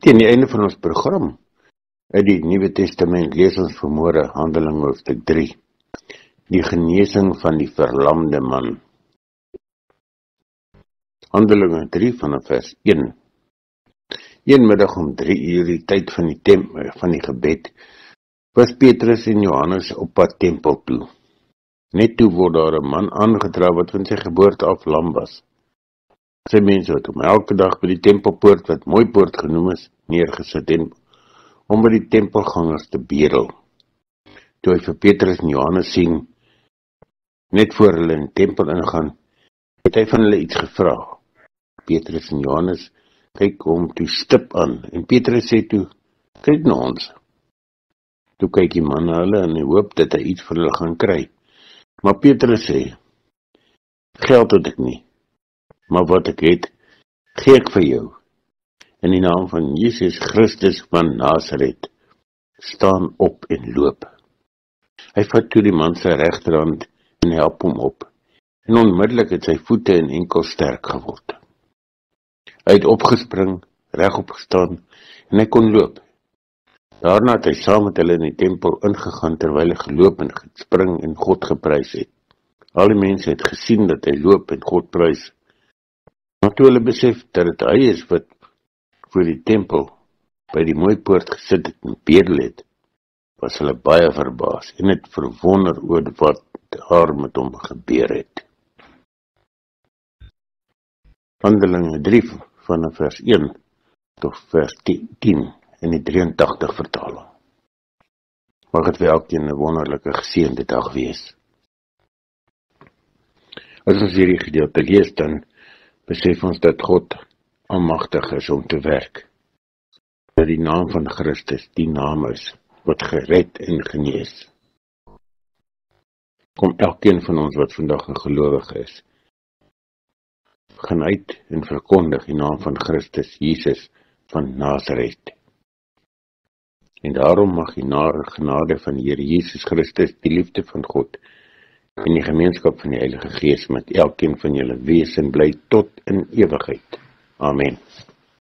Teen die einde van ons program, uit die Nuwe Testament, lees ons vanmôre Handelinge hoofstuk 3, die genesing van die verlamde man. Handelinge 3 vanaf vers 1. Een middag om 3 uur, die tyd van die gebed, was Petrus en Johannes op pad tempel toe. Net toe word daar 'n man aangetref wat van sy geboorte af lam was. Sy mense het hom elke dag by die tempelpoort, wat Mooipoort genoem is, neergesit en om by die tempelgangers te bedel. Toe hy vir Petrus en Johannes sien, net voor hulle in die tempel ingaan, het hy van hulle iets gevra. Petrus en Johannes kyk hom toe stip aan, en Petrus sê toe, kyk na ons. Toe kyk die man na hulle en hy hoop dat hy iets van hulle gaan kry. Maar Petrus sê, geld het ek nie, maar wat ek het, gee ek vir jou. In die naam van Jesus Christus van Nasaret, staan op en loop. Hy vat toe die man sy regterhand en help hom op, en onmiddellik het sy voete en enkels sterk geword. Hy het opgespring, regop gestaan, en hy kon loop. Daarna het hy saam met hulle in die tempel ingegaan, terwyl hy geloop en gespring en God geprys het. Al die mense het gesien dat hy loop en God prys. Maar toe hulle besef dat dit hy is wat voor die tempel by die Mooipoort gesit het en bedel het, was hulle baie verbaas en het verwonder oor wat daar met hom gebeur het. Handelinge 3 vanaf vers 1 tot vers 10 in die 83 vertaling. Mag het vir elkeen 'n wonderlike geseënde dag wees. As ons hierdie gedeelte lees, dan besef ons dat God almagtig is om te werk. Dat die naam van Christus die naam is wat gered en genees. Kom elkeen van ons wat vandag 'n gelowige is, gaan uit en verkondig die naam van Christus Jesus van Nasaret. En daarom mag die genade van die Here Jesus Christus, die liefde van God en die gemeenskap van die Heilige Gees met elkeen van julle wees en bly tot in ewigheid. Amen.